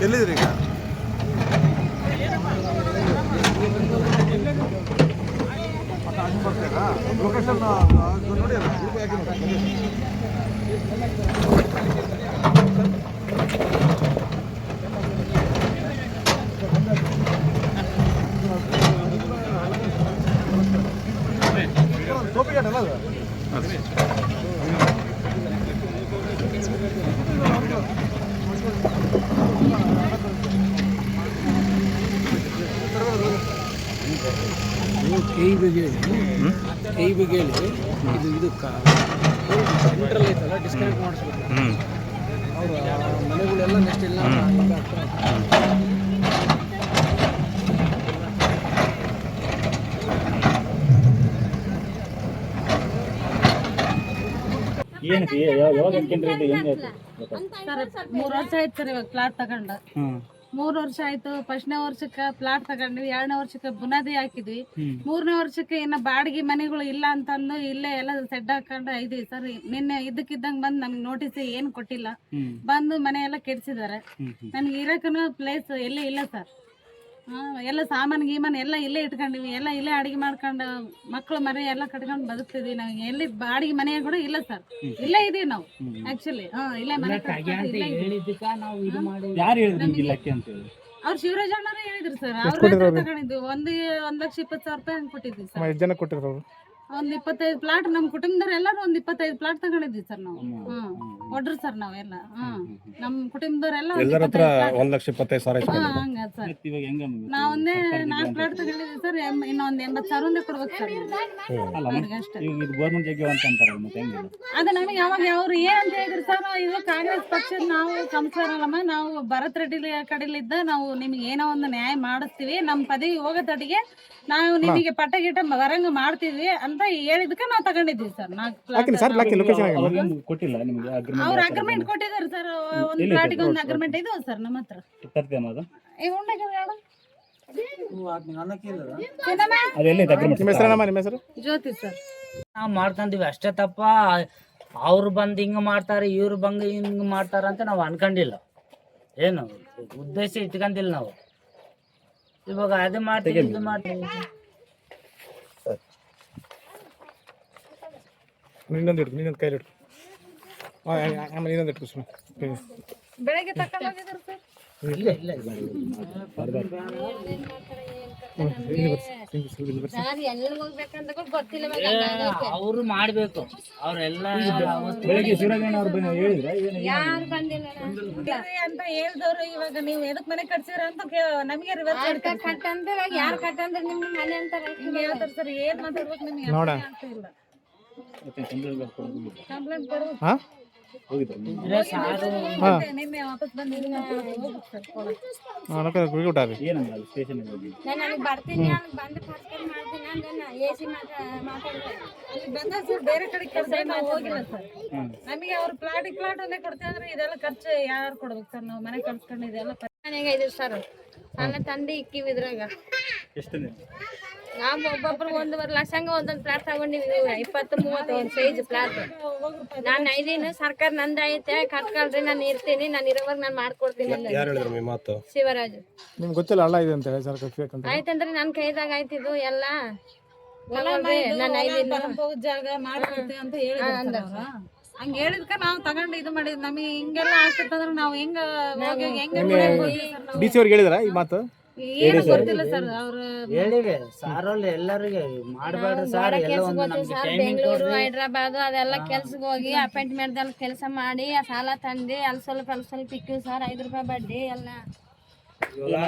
ಎಲ್ಲಿದ್ರಿ ಈಗ? ಲೊಕೇಶನ್ ನೋಡಿ ಅಲ್ಲ ಟೋಪಿಗೆ ಅಲ್ಲ ಕೈ ಬಗ್ಗೆ ಇದು ಸೆಂಟ್ರಲ್ ಐತಲ್ಲ ಡಿಸ್ಕನೆಕ್ಟ್ ಮಾಡಿಸ್ಬೇಕು ಅವರು ಮನೆಗಳೆಲ್ಲ ನೆಕ್ಸ್ಟ್ ಇಲ್ಲ ಸರ್ 3 ವರ್ಷ ಆಯ್ತು ಸರ್ ಇವಾಗ ಪ್ಲಾಟ್ ತಗೊಂಡ 3 ವರ್ಷ ಆಯ್ತು. ಫಸ್ಟ್ನೇ ವರ್ಷಕ್ಕೆ ಪ್ಲಾಟ್ ತಗೊಂಡ್ವಿ, 2ನೇ ವರ್ಷಕ್ಕೆ ಬುನಾದಿ ಹಾಕಿದ್ವಿ, 3ನೇ ವರ್ಷಕ್ಕೆ ಇನ್ನ ಬಾಡಿಗೆ ಮನೆಗಳು ಇಲ್ಲ ಅಂತಂದು ಇಲ್ಲೇ ಎಲ್ಲ ಸೆಡ್ ಹಾಕೊಂಡು ಇದೀವಿ ಸರ್. ನಿನ್ನೆ ಇದ್ದಕ್ಕಿದ್ದಂಗೆ ಬಂದು ನಮ್ಗೆ ನೋಟಿಸ್ ಏನು ಕೊಟ್ಟಿಲ್ಲ, ಬಂದು ಮನೆ ಎಲ್ಲ ಕೆಡ್ಸಿದ್ದಾರೆ. ನನ್ಗೆ ಇರಕ್ಕೂ ಪ್ಲೇಸ್ ಎಲ್ಲಿ ಇಲ್ಲ ಸರ್. ಎಲ್ಲ ಸಾಮಾನು ಗೀಮಾನು ಎಲ್ಲ ಇಲ್ಲೇ ಇಟ್ಕೊಂಡಿವಿ, ಎಲ್ಲ ಇಲ್ಲೇ ಅಡಿಗೆ ಮಾಡ್ಕೊಂಡು ಮಕ್ಕಳು ಮನೆ ಎಲ್ಲ ಕಟ್ಕೊಂಡು ಬದುಕ್ತಿದ್ವಿ. ನಾವು ಎಲ್ಲಿ ಬಾಡಿಗೆ ಮನೆ ಕೂಡ ಇಲ್ಲ ಸರ್, ಇಲ್ಲೇ ಇದೀವಿ ನಾವು ಆಕ್ಚುಲಿ. ಇಲ್ಲೇ ಮನೆ ಅವ್ರು ಶಿವರಾಜ್ ಅಣ್ಣರೇ ಹೇಳಿದ್ರು ಸರ್. ಅವ್ರ ತಗೊಂಡಿದ್ವಿ 1,20,000 ರೂಪಾಯಿ ಹಂಗೆ ಕೊಟ್ಟಿದ್ವಿ ಸರ್. ಜನ ಕೊಟ್ಟಿದ್ರು ಒಂದ್ 25 ಪ್ಲಾಟ್ ನಮ್ ಕುಟುಂಬದವ್ರು ಎಲ್ಲರೂ ಒಂದ್ 25 ಪ್ಲಾಟ್ ತಗೊಂಡಿದ್ವಿ ಸರ್ ನಾವು. ಒಡ್ರು ಸರ್ ನಾವೆಲ್ಲ ನಮ್ ಕುಟುಂಬದವ್ರೆಲ್ಲ ಎಲ್ಲರ ಹತ್ರ 1,25,000 ಹಂಗ ಸರ್. ನಾವೊಂದೇ 4 ಪ್ಲಾಟ್ ತಗೊಂಡಿದ್ವಿ ಸರ್. ಇನ್ನೊಂದ್ 80,000 ಕೊಡ್ಬೇಕು ಸರ್ ಅಷ್ಟೇ. ಅದ ನಮಗೆ ಅವಾಗ ಅವ್ರು ಏನಂತ ಹೇಳಿದ್ರು ಸರ್, ಇದು ಕಾಂಗ್ರೆಸ್ ಪಕ್ಷದ ನಾವು ಸಂಸಾರಲ್ಲಮ್ಮ, ನಾವು ಭರತ್ ರೆಡ್ಡಿ ಕಡೆಲಿದ್ದ ನಾವು ನಿಮ್ಗೆ ಏನೋ ಒಂದು ನ್ಯಾಯ ಮಾಡಿಸ್ತೀವಿ, ನಮ್ ಪದವಿ ಹೋಗೋ ತಟಿಗೆ ನಾವು ನಿಮಗೆ ಪಟ್ಟ ಗಿಟ್ಟ ಬರಂಗ ಮಾಡ್ತಿದ್ವಿ ಅಂತ ಹೇಳಿದಕ್ಕೆ ನಾವು ತಗೊಂಡಿದ್ವಿ ಸರ್. 4 ಅವ್ರ ಅಗ್ರಿಮೆಂಟ್ ಕೊಟ್ಟಿದ್ದಾರೆ ಸರ್. ಒಂದು ಪ್ಲಾಟಿಗೆ ಒಂದು ಅಗ್ರಿಮೆಂಟ್ ಇದೆ ಸರ್ ನಮ್ಮ ಹತ್ರ. ಜ್ಯೋತಿ ಸರ್. ನಾವು ಮಾಡ್ಕೊಂತೀವಿ ಅಷ್ಟೇ ತಪ್ಪ ಅವ್ರು ಬಂದು ಹಿಂಗೆ ಮಾಡ್ತಾರೆ, ಇವ್ರು ಬಂದು ಹಿಂಗೆ ಮಾಡ್ತಾರ ಅಂತ ನಾವು ಅನ್ಕೊಂಡಿಲ್ಲ. ಏನು ಉದ್ದೇಶ ಇಟ್ಕೊಂಡಿಲ್ಲ ನಾವು. ಇವಾಗ ಅದು ಮಾಡ್ತೀವಿ, ಇದು ಮಾಡ್ತೀವಿ. ಇನ್ನೊಂದು ಕೈಲಿ ಇಟ್ಕೊ, ಆಮೇಲೆ ಇನ್ನೊಂದು ಇಟ್ಕೊ ಸುಮ್ಮನೆ. ಬೆಳಗ್ಗೆ ತಗೊಂಡೋಗಿದ್ರು ಸರ್. ಅವರು ಮಾಡ್ಬೇಕು, ಅವ್ರೆಲ್ಲ ಅಂತ ಹೇಳಿದವ್ರು. ಇವಾಗ ನೀವು ಎದಕ್ ಮನೆ ಕಟ್ಸಿರ ಅಂತ ನಮಗೆ ರಿವರ್ಸ್ ಯಾರು ಕಟ್ಟಂದ್ರೆ ನಿಮ್ ಮನೆ ಅಂತ ಹೇಳ್ತಾರೆ ಸರ್. ಏನ್ ಮಾತಾಡ್ಬೇಕು ನಿಮ್ಗೆ ಇಲ್ಲ. ಕಂಪ್ಲೇಂಟ್ ಕೊಡು. ನಿನ್ನೆ ವಾಪಸ್ ಬಂದಿದ್ದೀನಿ ಬೇರೆ ಕಡೆ ಕಳ್ಸಿ ನಾವು ಹೋಗಿಲ್ಲ ಸರ್. ನಮಗೆ ಅವ್ರ ಪ್ಲಾಟ್ ಅಲ್ಲೇ ಕೊಡ್ತೇವೆ ಅಂದ್ರೆ ಇದೆಲ್ಲ ಖರ್ಚು ಯಾರು ಕೊಡ್ಬೇಕು ಸರ್? ನಾವು ಮನೆ ಕಳ್ಸ್ಕೊಂಡು ಇದೆಲ್ಲ ಮನೆಗೆ ಇದೀವಿ ಸರ್. ನನ್ನ ತಂದೆ ಇಕ್ಕಿವಿ ಇದ್ರಾಗ ನಾವು ಒಬ್ಬೊಬ್ರು 1.5 ಲಕ್ಷ ಒಂದೊಂದು ಪ್ಲಾಟ್ ತಗೊಂಡಿವಿ. 20-30 ಒಂದು ಸೈಜ್ ಪ್ಲಾಟ್. ನಾನು 5 ದಿನ ಸರ್ಕಾರ ನಂದ ಐತೆ ಕಟ್ಕೊಳ್ರಿ, ನಾನು ಇರ್ತೀನಿ, ನಾನು ಇರೋವಾಗ ನಾನು ಮಾಡ್ಕೊಡ್ತೀನಿ. ಶಿವರಾಜ್ ನಿಮ್ಗೆ ಗೊತ್ತಿಲ್ಲ ಅಲ್ಲ ಇದೆ ಅಂತ ಆಯ್ತಂದ್ರೆ ನನ್ನ ಕೈದಾಗ ಆಯ್ತಿದ್ದು ಎಲ್ಲ ಜಾಗ ಮಾಡ್ಕೊಡ್ತೀವಿ ಅಂತ ಹೇಳಿದ್ರು. ಹಂಗ ಹೇಳಿದ್ಕ ನಾವು ತಗೊಂಡು ಇದು ಮಾಡಿದ್. ನಮಗೆ ಹಿಂಗೆಲ್ಲ ಆಗ್ತಿತ್ತಂದ್ರೆ ನಾವು ಹೆಂಗ ಡಿ ಸಿ ಅವ್ರಿಗೆ ಹೇಳಿದ್ರ ಈ ಮಾತು? ಏನು ಗೊತ್ತಿಲ್ಲ ಸರ್. ಅವ್ರು ಹೇಳಿವೆ ಸಾರಲ್ಲಿ ಎಲ್ಲರಿಗೆ ಮಾಡಬೇಡ್ರಿ ಸರ್. ಬೆಂಗಳೂರು ಹೈದ್ರಾಬಾದ್ ಅದೆಲ್ಲ ಕೆಲ್ಸಕ್ಕೆ ಹೋಗಿ ಅಪಾಯಿಂಟ್ಮೆಂಟ್ ಅಲ್ಲಿ ಕೆಲಸ ಮಾಡಿ ಆ ಸಾಲ ತಂದು ಅಲ್ಲಿ ಸ್ವಲ್ಪ ಇಕ್ಕಿವಿ ಸರ್. 5 ರೂಪಾಯಿ ಬಡ್ಡಿ ಎಲ್ಲ.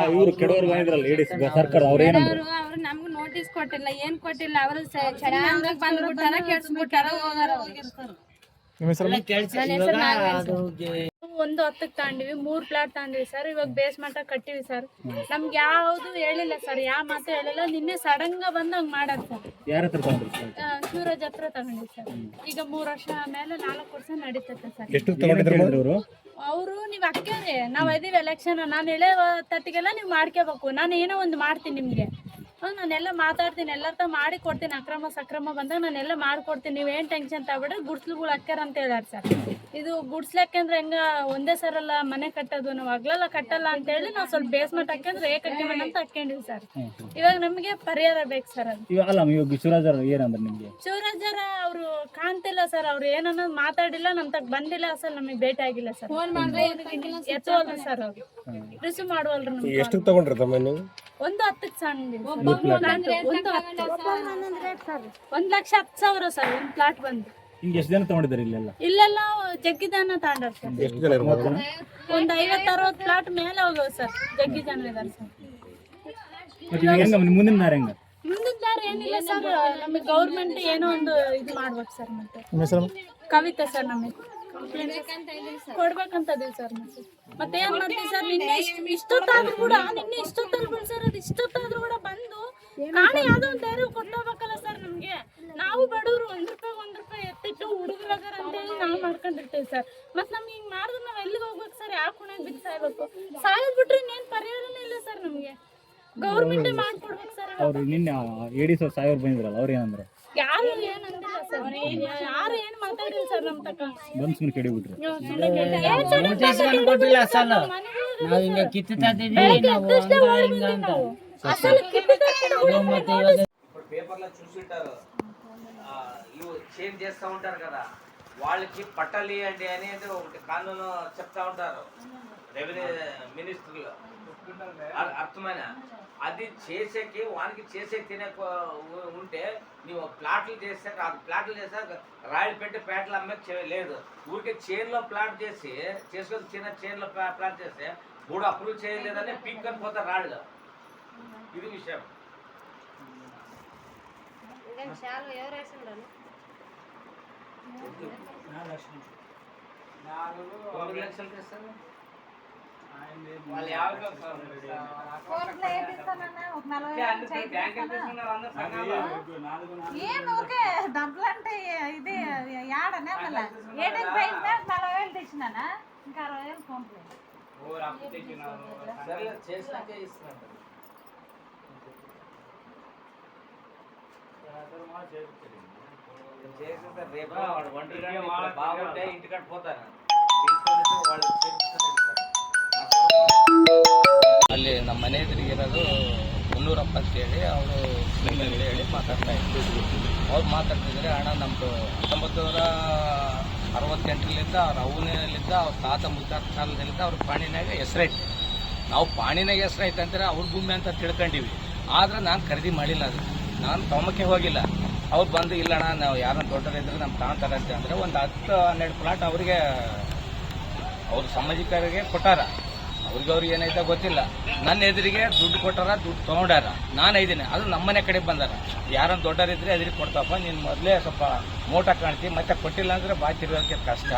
ಅವ್ರು ನಮ್ಗೆ ನೋಟಿಸ್ ಕೊಟ್ಟಿಲ್ಲ, ಏನ್ ಕೊಟ್ಟಿಲ್ಲ. ಅವರು ಬಂದ್ಬಿಟ್ಟಾರ, ಕೆಡ್ಸ್ಬಿಟ್ಟಾರ, ಹೋಗಾರ. ಒಂದು 10ಕ್ಕೆ ತಗೊಂಡಿವಿ, 3 ಪ್ಲಾಟ್ ತಗೊಂಡಿವಿ ಸರ್. ಇವಾಗ ಬೇಸ್ಮೆಂಟ್ ಕಟ್ಟಿವಿ ಸರ್. ನಮ್ಗೆ ಯಾವ್ದು ಹೇಳಿಲ್ಲ ಸರ್, ಯಾವ ಮಾತು ಹೇಳಿಲ್ಲ. ನಿನ್ನೆ ಸಡನ್ ಬಂದು ಹಂಗ್ ಮಾಡಾರ ಸರ್. ಶಿವರಾಜ್ ಹತ್ರ ತಗೊಂಡಿವಿ ಸರ್. ಈಗ 3 ವರ್ಷ ಮೇಲೆ 4 ವರ್ಷ ನಡೀತೈತೆ ಸರ್. ಅವರು ನೀವ್ ಅಕ್ಕೇರಿ ನಾವ್ ಇದೀವಿ ಎಲೆಕ್ಷನ್, ನಾನು ಹೇಳೋ ತಟ್ಟಿಗೆಲ್ಲ ನೀವ್ ಮಾಡ್ಕೋಬೇಕು. ನಾನು ಏನೋ ಒಂದು ಮಾಡ್ತೀನಿ ನಿಮ್ಗೆ. ನಾನೆಲ್ಲ ಮಾತಾಡ್ತೀನಿ, ಎಲ್ಲರ ಮಾಡಿ ಕೊಡ್ತೀನಿ. ಅಕ್ರಮ ಸಕ್ರಮ ಬಂದಾಗ ನಾನೆಲ್ಲ ಮಾಡ್ಕೊಡ್ತೀನಿ, ನೀವೇನು ಟೆನ್ಷನ್ ತಗೊಬಿಡ್ರಿ, ಗುಡ್ಸ್ಲುಗಳು ಹಾಕ್ಯಾರ ಅಂತ ಹೇಳ್ಯಾರ ಸರ್. ಇದು ಗುಡ್ಸ್ಲಾಕಂದ್ರೆ ಹೆಂಗ ಒಂದೇ ಸರಲ್ಲ ಮನೆ ಕಟ್ಟೋದು, ನಾವು ಹಗ್ಲೆಲ್ಲ ಕಟ್ಟಲ್ಲ ಅಂತ ಹೇಳಿ ನಾವು ಸ್ವಲ್ಪ ಬೇಸ್ಮೆಂಟ್ ಹಾಕಂದ್ರೆ ಏಕಕ್ಕೆ ಮನೆ ಅಂತ ಹಾಕೊಂಡಿವಿ ಸರ್. ಇವಾಗ ನಮಗೆ ಪರಿಹಾರ ಬೇಕು ಸರ್. ಅದು ಶಿವರಾಜರ ಅವರು ಕಾಣ್ತಿಲ್ಲ ಸರ್, ಅವ್ರು ಏನನ್ನೋದು ಮಾತಾಡಿಲ್ಲ, ನಮ್ ತಗ ಬಂದಿಲ್ಲ ಅಸಲ್, ನಮಗೆ ಭೇಟಿ ಆಗಿಲ್ಲ ಸರ್. ಎತ್ತುವಲ್ರಿ ಸರ್, ಅವ್ರು ರಿಸೀವ್ ಮಾಡುವಲ್ರಿ. ಎಷ್ಟು ತಗೊಂಡ್ರಿ ತಮ್ಮ ನೀವು? ಒಂದು 10 ಸಣ್ಣ 1,10,000 ಸರ್ ಒಂದು ಪ್ಲಾಟ್ ಬಂದು. ಎಷ್ಟು ಜನ ತಗೊಂಡಿದ್ದಾರೆ ಇಲ್ಲೆಲ್ಲ ಜಗ್ಗಿದಾನ ತಾಂಡಾರ ಸರ್. ಎಷ್ಟು ಜನ ಇರ್ಬೋದು? ಒಂದು 50-60 ಪ್ಲಾಟ್ ಮೇಲೆ ಹೋಗವ ಸರ್. ಜಗ್ಗಿ ಜನ ಇದಾರೆ ಸರ್. ಮುಂದಿನ ದಾರಿ ಹೆಂಗ? ಮುಂದಿನ ದಾರಿ ಏನಿಲ್ಲ ಸರ್, ನಮಗೆ ಗೌರ್ಮೆಂಟ್ ಏನೋ ಒಂದು ಇದು ಮಾಡ್ಬೇಕು ಸರ್. ಮತ್ತೆ ನಿಮ್ಮ ಹೆಸರು? ಕವಿತಾ ಸರ್, ನಮಗೆ ಕೊಡ್ಬೇಕಂತ ಇದೀವಿ ಸರ್. ಮತ್ತೆ ಏನ್ ಮಾಡ್ತೀವಿ ಸರ್, ನಿನ್ನೆ ಇಷ್ಟೊತ್ತಾದ್ರೂ ಕೂಡ ಸರ್, ಅದು ಇಷ್ಟೊತ್ತಾದ್ರೂ ಕೂಡ ಬಂದು ನಾಳೆ ಯಾವ್ದೋ ಒಂದು ಧೈರ್ಯ ಕೊಟ್ಟೋಗ್ಬೇಕಲ್ಲ ಸರ್ ನಮ್ಗೆ. ನಾವು ಬಡವರು 1 ರೂಪಾಯಿ ಎತ್ತಿಟ್ಟು ಹುಡುಗರಾಗಾರ ಅಂತೇಳಿ ನಾವು ಮಾಡ್ಕೊಂಡಿರ್ತೀವಿ ಸರ್. ಮತ್ತೆ ನಮ್ಗೆ ಹಿಂಗ್ ಮಾಡಿದ್ರೆ ನಾವ್ ಎಲ್ಲಿಗೆ ಹೋಗ್ಬೇಕು ಸರ್? ಯಾವ ಕುಣಾಗ ಬಿದ್ದು ಸಾಯ್ಬೇಕು? ಸಾಯೋದ್ ಬಿಟ್ರೆ ಇನ್ನೇನ್ ಪರಿಹಾರನೇ ಇಲ್ಲ ಸರ್ ನಮ್ಗೆ. ಗೌರ್ಮೆಂಟ್ ಮಾಡ್ಕೊಡ್ಬೇಕು ಸರ್. ಅವ್ರು ನಿನ್ನೆ AD ಸಾಯೋರು ಬಂದಿದ್ರಲ್ಲ, ಅವ್ರು ಏನಂದ್ರೆ? ಯಾರು ಏನಂದಿಲ್ಲ ಸರ್, ಯಾರು ಏನ್ ಮಾತಾಡಿಲ್ಲ ಸರ್ ನಮ್ ತಕ್ಕ. ಬಂದ್ ಸುಮ್ಮನೆ ಕೆಡಿಬಿಟ್ರು. ನೋಟಿಸ್ ಕೊಟ್ಟಿಲ್ಲ ಅಸಲು. ನಾವು ಹಿಂಗೆ ಕಿತ್ತುತ್ತಿದ್ದೀವಿ ನಾವು ಹಿಂಗ ಅಂತ. ಮತ್ತೆ ಇವಾಗ పేపర్లో చూసింటారు ఇవి చేంజ్ చేస్తూ ఉంటారు కదా, వాళ్ళకి పట్టాలి అండి అనేది ఒకటి కానూను చెప్తా ఉంటారు రెవెన్యూ మినిస్టర్లు. అర్థమైన అది చేసేకి వానికి చేసే తినే ఉంటే నువ్వు ప్లాట్లు చేస్తే ప్లాట్లు చేస్తే రాయలు పెట్టి పేటలు అమ్మకి లేదు. ఊరికే చైన్లో ప్లాట్ చేసి చేసుకొని చిన్న చైన్లో ప్లాట్ చేస్తే కూడా అప్రూవ్ చేయలేదని పీక్కొని పోతారు రాళ్ళు. ఇది విషయం. 2 లక్షలు తెస్తారు వాళ్ళు. డబ్బులు అంటే ఇది ఏడనే మళ్ళీ ఏడని పైన 40,000 తెచ్చినానా, ఇంకా 60,000 ఫోన్ పే. సరే చేసినాకే ఇస్తున్నాను. చేసేసారు రేపు వాడు బాగుంటే ఇంటికాడ పోతాను. ಅಲ್ಲಿ ನಮ್ಮ ಮನೆ ಎದುರಿಗಿರೋದು ಮುನ್ನೂರಪ್ಪ ಅಂತ ಹೇಳಿ ಅವರು ಹೇಳಿ ಮಾತಾಡ್ತಾ ಇದ್ರು. ಅವ್ರು ಮಾತಾಡ್ತಿದ್ರೆ ಅಣ್ಣ ನಮ್ಮದು 1968 ಅವ್ರ ಅವನಲ್ಲಿದ್ದ ಅವ್ರ ತಾತ ಮುತ್ತಾತ ಕಾಲದಲ್ಲಿದ್ದ ಅವ್ರ ಪಾಣಿನಾಗ ಹೆಸರೈತೆ. ನಾವು ಪಾಣಿನಾಗ ಹೆಸರೈತೆ ಅಂತಾರೆ ಅವ್ರ ಭೂಮಿ ಅಂತ ತಿಳ್ಕೊಂಡಿವಿ. ಆದ್ರೆ ನಾನು ಖರೀದಿ ಮಾಡಿಲ್ಲ, ಅದು ನಾನು ತಗೊಂಬಕ್ಕೆ ಹೋಗಿಲ್ಲ. ಅವ್ರು ಬಂದು ಇಲ್ಲಣ್ಣ ನಾವು ಯಾರನ್ನ ದೊಡ್ಡರಿದ್ರೆ ನಮ್ಮ ತಾಂತಾರೆ ಅಂತ ಅಂದರೆ ಒಂದು 10-12 ಪ್ಲಾಟ್ ಅವರಿಗೆ ಅವ್ರ ಸಾಮಾಜಿಕರಿಗೆ ಕೊಟ್ಟಾರ. ಅವ್ರಿಗೆ ಏನೈತೆ ಗೊತ್ತಿಲ್ಲ. ನನ್ನ ಎದುರಿಗೆ ದುಡ್ಡು ಕೊಟ್ಟಾರ, ದುಡ್ಡು ತೊಗೊಂಡಾರ. ನಾನು ಇದ್ದೀನಿ, ಅದು ನಮ್ಮನೆ ಕಡೆ ಬಂದಾರ. ಯಾರನ್ನ ದೊಡ್ಡರಿದ್ರೆ ಎದುರಿಗೆ ಕೊಡ್ತಪ್ಪ, ನೀನು ಮೊದಲೇ ಸ್ವಲ್ಪ ಮೋಟ ಕಾಣ್ತೀವಿ, ಮತ್ತೆ ಕೊಟ್ಟಿಲ್ಲ ಅಂದರೆ ಬಾಯಿ ತಿರುಗೋಕ್ಕೆ ಕಷ್ಟ.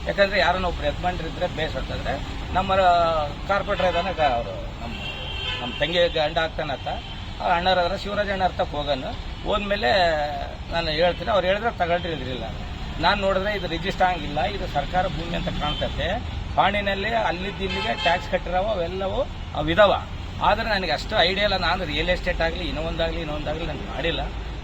ಯಾಕಂದರೆ ಯಾರನ್ನ ಒಬ್ರು ಯಜಮಾನ್ರಿದ್ರೆ ಬೇಸತ್ತಂದರೆ ನಮ್ಮ ಕಾರ್ಪೊರೇಟರ್ ಇದ್ದಾನೆ ಅವರು ನಮ್ಮ ತಂಗಿ ಗಂಡ ಆಗ್ತಾನತ್ತ ಅಣ್ಣರಾದ್ರೆ ಶಿವರಾಜ ಅಣ್ಣ ಅರ್ಥಕ್ಕೆ ಹೋಗೋನು. ಹೋದ್ಮೇಲೆ ನಾನು ಹೇಳ್ತೀನಿ, ಅವ್ರು ಹೇಳಿದ್ರೆ ತಗೊಳ್ರಿ ಇದ್ರಿಲ್ಲ. ನಾನು ನೋಡಿದ್ರೆ ಇದು ರಿಜಿಸ್ಟರ್ ಆಗಿಲ್ಲ, ಇದು ಸರ್ಕಾರ ಭೂಮಿ ಅಂತ ಕಾಣ್ತೈತೆ. ಪಾಣಿನಲ್ಲಿ ಅಲ್ಲಿದ್ದು ಇಲ್ಲಿಗೆ ಟ್ಯಾಕ್ಸ್ ಕಟ್ಟಿರೋವು ಅವೆಲ್ಲವೂ ಅವಿದಾವ. ಆದರೆ ನನಗೆ ಅಷ್ಟು ಐಡಿಯಾ ಇಲ್ಲ. ನಾನು ರಿಯಲ್ ಎಸ್ಟೇಟ್ ಆಗಲಿ ಇನ್ನೊಂದಾಗಲಿ ನನಗೆ ಮಾಡಿಲ್ಲ.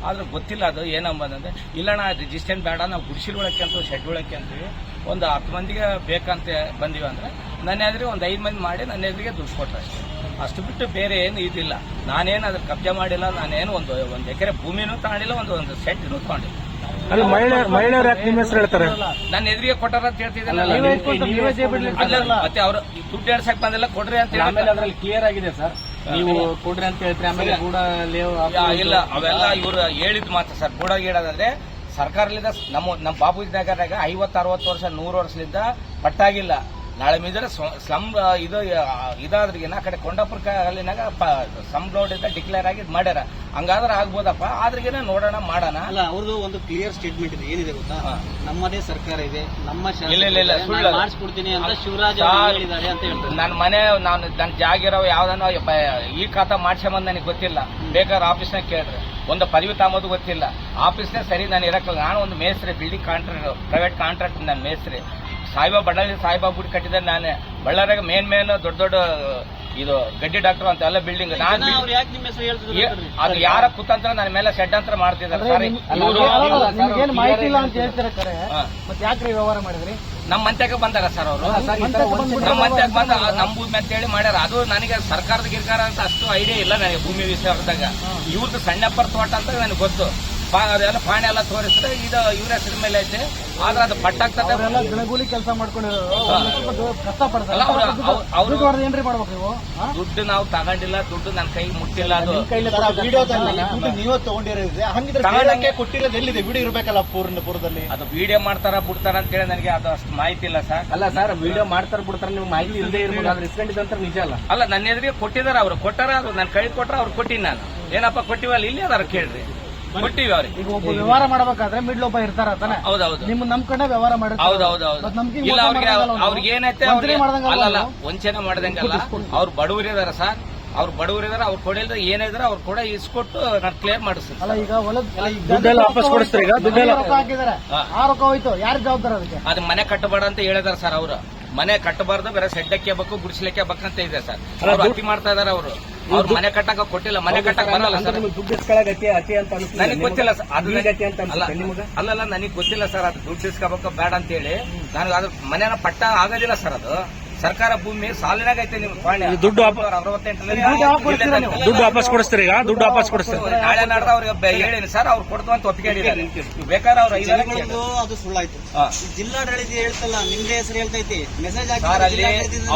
ಆದ್ರೆ ಗೊತ್ತಿಲ್ಲ ಅದು ಏನಂಬಂದ್ರೆ, ಇಲ್ಲಣ್ಣ ರಿಜಿಸ್ಟ್ರೇಷನ್ ಬೇಡ, ನಾವು ಗುಡಿಸಿಲ್ ಒಳಕ್ಕೆ ಅಂತ ಶೆಡ್ ಒಳಕ್ಕೆ ಅಂತೀವಿ, ಒಂದು 10 ಮಂದಿಗೆ ಬೇಕಂತ ಬಂದೀವಿ ಅಂದರೆ ನನ್ನ ಎದುರಿಗೆ ಒಂದು 5 ಮಂದಿ ಮಾಡಿ ನನ್ನ ಎದುರಿಗೆ ದುಡ್ಡು ಕೊಟ್ಟರೆ ಅಷ್ಟೇ. ಅಷ್ಟು ಬಿಟ್ಟು ಬೇರೆ ಏನು ಇದಿಲ್ಲ. ನಾನೇನು ಅದ್ರ ಕಬ್ಜೆ ಮಾಡಿಲ್ಲ, ನಾನೇನು ಒಂದು ಎಕರೆ ಭೂಮಿನೂ ತಗೊಂಡಿಲ್ಲ, ಒಂದು ಸೆಂಟ್ನೂ ತಗೊಂಡಿಲ್ಲ. ಅಲ್ಲಿ ಮಹಿಳೆಯರು ಯಾಕೆ ನಿಮ್ಮ ಹೆಸರು ಹೇಳ್ತಾರೆ? ನನ್ನ ಎದುರಿಗೆ ಕೊಟ್ಟಾರ ಅಂತ ಹೇಳ್ತಿದ್ದಲ್ಲ, ಮತ್ತೆ ಅವರು ದುಡ್ಡು ಎಡ್ಸಕ್ ಬಂದಿಲ್ಲ, ಕೊಡ್ರಿ ಅಂತ ಹೇಳಿ ಅದ್ರಲ್ಲಿ ಕ್ಲಿಯರ್ ಆಗಿದೆ ಸರ್, ನೀವು ಕೊಡ್ರಿ ಅಂತ ಹೇಳ್ತೀರಿ. ಆಮೇಲೆ ಕೂಡ ಇಲ್ಲ, ಅವೆಲ್ಲ ಇವರು ಹೇಳಿದ್ ಮಾತ್ರ ಸರ್. ಬೂಡ ಗೀಡೋದಂದ್ರೆ ಸರ್ಕಾರದಿಂದ ನಮ್ಮ ಬಾಬೂಜಿ ನಗರಾಗ 50-60 ವರ್ಷ 100 ವರ್ಷದಿಂದ ಪಟ್ಟಾಗಿಲ್ಲ. ನಾಳೆ ಮಿದ್ರೆ ಸ್ಲಮ್ ಇದಾದ್ರಿಗಿನ ಆ ಕಡೆ ಕೊಂಡಾಪುರ ಅಲ್ಲಿನಾಗ ಸಮ್ ರೋಡ್ ಇಂದ ಡಿಕ್ಲೇರ್ ಆಗಿ ಮಾಡ್ಯಾರ. ಹಂಗಾದ್ರೆ ಆಗ್ಬೋದಪ್ಪ, ಆದ್ರಿಗಿನ ನೋಡೋಣ ಮಾಡೋಣ. ಅಲ್ಲ, ಅವ್ರದ್ದು ಒಂದು ಕ್ಲಿಯರ್ ಸ್ಟೇಟ್ಮೆಂಟ್ ಇದೆ. ಏನಿದೆ ಗೊತ್ತಾ, ನಮ್ಮದೇ ಸರ್ಕಾರ ಇದೆ, ನಮ್ಮ ಇಲ್ಲ ಸುಳ್ಳು ಮಾಡಿಸ್ಕೊಡ್ತೀನಿ ಅಂತ ಶಿವರಾಜ್ ಹೇಳಿದ್ದಾರೆ ಅಂತ ಹೇಳ್ತಾರೆ. ನನ್ನ ಜಾಗಿರೋ ಯಾವ್ದನೋ ಈ ಖಾತಾ ಮಾಡ್ಸ್ಕೊಂಬಂದ್ ನನಗೆ ಗೊತ್ತಿಲ್ಲ. ಬೇಕಾದ್ರೆ ಆಫೀಸ್ನಾಗ ಕೇಳ್ರಿ, ಒಂದು ಪದವಿ ತಾಂಬೋದು ಗೊತ್ತಿಲ್ಲ. ಆಫೀಸ್ನಾಗ ಸರಿ ನಾನು ಇರಕ್ಕಲ್ಲ. ನಾನು ಒಂದು ಮೇಸ್ತ್ರಿ, ಬಿಲ್ಡಿಂಗ್ ಕಾಂಟ್ರಾಕ್ಟರ್, ಪ್ರೈವೇಟ್ ಕಾಂಟ್ರಾಕ್ಟರ್. ನಾನು ಮೇಸ್ತ್ರಿ. ಸಾಯಿಬಾಬಾ ಬಳ್ಳಾರಿ ಸಾಯಿಬಾಬಾ ಗುಡಿ ಕಟ್ಟಿದ್ರೆ ನಾನೇ. ಬಳ್ಳಾರಿಯಾಗ ಮೇನ್ ದೊಡ್ಡ ಇದು ಗಡ್ಡಿ ಡಾಕ್ಟರ್ ಅಂತ ಎಲ್ಲ ಬಿಲ್ಡಿಂಗ್ ನಾನು ಅವ್ರು ಯಾಕೆ ನಿಮ್ಮ ಹೆಸರು ಹೇಳ್ತಿದ್ರು ಅದು ಯಾರ ಕುತಂತ್ರ ನನ್ನ ಮೇಲೆ ಷಡ್ಯಂತ್ರ ಮಾಡ್ತಿದ್ದಾರೆ ಸರ್. ನಿಮ್ಗೇನು ಮಾಹಿತಿ ಇಲ್ಲ ಅಂತ ಹೇಳ್ತಾರೆ ಕರೆ, ಮತ್ತೆ ಯಾಕ್ರಿ ವ್ಯವಹಾರ ಮಾಡಿದ್ರಿ? ನಮ್ಮ ಮಂತ್ಯಕ್ಕೆ ಬಂದಾರ ಸರ್ ಅವರು, ನಮ್ಮ ಮಂತ್ಯಕ್ಕೆ ಬಂದ ನಮ್ಮ ಭೂಮಿ ಅಂತ ಹೇಳಿ ಮಾಡ್ಯಾರ. ಅದು ನನಗೆ ಸರ್ಕಾರದ ಗಿರ್ಕಾರ ಅಂತ ಅಷ್ಟು ಐಡಿಯಾ ಇಲ್ಲ ನನಗೆ ಭೂಮಿ ವಿಷಯದಾಗ. ಇವ್ರದ್ದು ಸಣ್ಣಪ್ಪರ ತೋಟ ಅಂತ ನನಗೆ ಗೊತ್ತು. ಅದೆಲ್ಲ ಪಾಣಿ ಎಲ್ಲ ತೋರಿಸಿದ್ರೆ ಇದು ಇವ್ರ ಹೆಸರ ಮೇಲೆ ಐತೆ, ಆದ್ರೆ ಅದು ಪಟ್ಟಾಗ್ತದೆ. ದಿನಗೂಲಿ ಕೆಲಸ ಮಾಡ್ಕೊಂಡಿರೋ ಕಷ್ಟ ಪಡ್ತಾರೆ. ಅವರು ಏನ್ರಿ ಮಾಡ್ಬೇಕು ನೀವು? ದುಡ್ಡು ನಾವು ತಗೊಂಡಿಲ್ಲ, ದುಡ್ಡು ನನ್ನ ಕೈಗೆ ಮುಟ್ಟಿಲ್ಲ. ಅದು ನೀವೇ ತಗೊಂಡಿರೋದಿದೆ, ಹಂಗಿದ್ರೆ ತಗೊಂಡಂಗೆ ಕೊಟ್ಟಿರೋದು ಎಲ್ಲಿದೆ? ವಿಡಿಯೋ ಇರ್ಬೇಕಲ್ಲ ಪೂರ್ಣದಲ್ಲಿ. ಅದು ವಿಡಿಯೋ ಮಾಡ್ತಾರ ಬಿಡ್ತಾರ ಅಂತ ಹೇಳಿ ನನಗೆ ಅದು ಅಷ್ಟು ಮಾಹಿತಿ ಇಲ್ಲ ಸರ್. ಅಲ್ಲ ಸರ್, ವಿಡಿಯೋ ಮಾಡ್ತಾರ ಬಿಡ್ತಾರೆ, ನೀವು ಮಾಹಿತಿ ಇಲ್ಲದೆ ಇರ್ಬೋದು, ಆದ್ರೆ ಇಸ್ಕೊಂಡಿದ್ದಂತ ನಿಜ ಅಲ್ಲ. ಅಲ್ಲ, ನನ್ನ ಎದುರಿಗೆ ಕೊಟ್ಟಿದಾರ, ಅವ್ರು ಕೊಟ್ಟಾರ, ಅದು ನನ್ನ ಕೈ ಕೊಟ್ರ ಅವ್ರು ಕೊಟ್ಟಿನಿ. ನಾನು ಏನಪ್ಪ ಕೊಟ್ಟಿವಲ್ಲ, ಇಲ್ಲಿ ಅದಾರ ಕೇಳ್ರಿ, ಕೊಟ್ಟಿವಿ ಅವ್ರಿಗೆ. ಈಗ ಒಬ್ಬ ವ್ಯವಹಾರ ಮಾಡಬೇಕಾದ್ರೆ ಮಿಡ್ಲ್ ಒಬ್ಬ ಇರ್ತಾರ ತಾನೆ, ಹೌದೌದು, ನಿಮ್ಮ ನಂಬ್ಕೊಂಡೆ ವ್ಯವಹಾರ ಮಾಡಿರ್ತಾರೆ. ಹೌದೌದು. ಇಲ್ಲ ಅವ್ರಿಗೆ ಏನೈತೆ, ಅಲ್ಲಲ್ಲ ವಂಚನೆ ಮಾಡ್ದಂಗಲ್ಲ. ಅವ್ರು ಬಡವರಿದಾರ ಸರ್, ಅವ್ರು ಬಡವರಿದಾರ, ಅವ್ರು ಕೊಡಿಲ್ದ ಏನಿದಾರ ಅವ್ರು ಕೂಡ ಇಸ್ಕೊಟ್ಟು ನಾನು ಕ್ಲಿಯರ್ ಮಾಡಿಸ್ತೀನಿ. ಅಲ್ಲ, ಈಗ ದುಡ್ಡೆಲ್ಲ ವಾಪಸ್ ಕೊಡಿಸ್ತಾರೆ. ಈಗ ದುಡ್ಡೆಲ್ಲ ರೊಕ್ಕ ಹಾಕಿದಾರೆ, ಆ ರೊಕ್ಕ ಹೋಯ್ತು, ಯಾರು ಜವಾಬ್ದಾರ ಅದಕ್ಕೆ? ಅದು ಮನೆ ಕಟ್ಟಬೇಡ ಅಂತ ಹೇಳಿದಾರ ಸರ್. ಅವರು ಮನೆ ಕಟ್ಟಬಾರ್ದು, ಬೇರೆ ಸೆಡ್ಡಕ್ಕೆ ಬೇಕು, ಗುಡಿಸ್ಲಿಕ್ಕೆ ಬೇಕಂತ ಇದೆ ಸರ್. ಅವ್ರು ಅತಿ ಮಾಡ್ತಾ ಇದಾರೆ. ಅವರು ಮನೆ ಕಟ್ಟಕ ಕೊಟ್ಟಿಲ್ಲ, ಮನೆ ಕಟ್ಟಕ್ ಬರಲ್ಲ ಸರ್. ದುಡ್ಡು ಇಸ್ಕೊಳ್ಳೋಕೆ ಅತಿ ಅಂತ ನನಗೆ ಗೊತ್ತಿಲ್ಲ ಸರ್, ಅದು ಅಲ್ಲಲ್ಲ ನನಗೆ ಗೊತ್ತಿಲ್ಲ ಸರ್. ಅದು ದುಡ್ಡು ಇಸ್ಕೋಬೇಕು ಬೇಡ ಅಂತ ಹೇಳಿ ನನಗೆ ಅದ್ರ ಮನೆನ ಪಟ್ಟ ಆಗೋದಿಲ್ಲ ಸರ್. ಅದು ಸರ್ಕಾರ ಭೂಮಿ ಸಾಲಿನಾಗ ಐತೆ. ನಿಮ್ಮ ದುಡ್ಡು 68 ದುಡ್ಡು ವಾಪಸ್ ಕೊಡಿಸ್ತಾರೆ. ಈಗ ದುಡ್ಡು ವಾಪಸ್ ಕೊಡಿಸ್ತಾರೆ. ನಾಳೆ ನಾಡ್ದ ಅವ್ರಿಗೆ ಹೇಳಿನಿ ಸರ್, ಅವ್ರು ಕೊಡ್ತು ಅಂತ ಒಪ್ಪಿಗೆ ಬೇಕಾದ್ರೆ ಅವ್ರು ಅದು ಸುಳ್ಳಾಯ್ತು. ಜಿಲ್ಲಾಡಳಿತ ಹೇಳ್ತಲ್ಲ, ನಿಮ್ದೇ ಹೆಸರು ಹೇಳ್ತೈತಿ. ಮೆಸೇಜ್ ಸರ್ ಅಲ್ಲಿ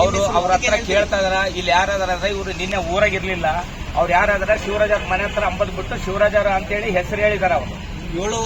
ಅವರು ಅವ್ರ ಹತ್ರ ಕೇಳ್ತಾ ಇದಾರ. ಇಲ್ಲಿ ಯಾರಾದ್ರ ಇವ್ರು ನಿನ್ನೆ ಊರಾಗಿರ್ಲಿಲ್ಲ. ಅವ್ರು ಯಾರಾದ್ರ ಶಿವರಾಜ್ ಮನೆ ಹತ್ರ ಅಂಬದ್ ಬಿಟ್ಟು ಶಿವರಾಜ್ ಅಂತ ಹೇಳಿ ಹೆಸರು ಹೇಳಿದಾರ. ಅವರು 7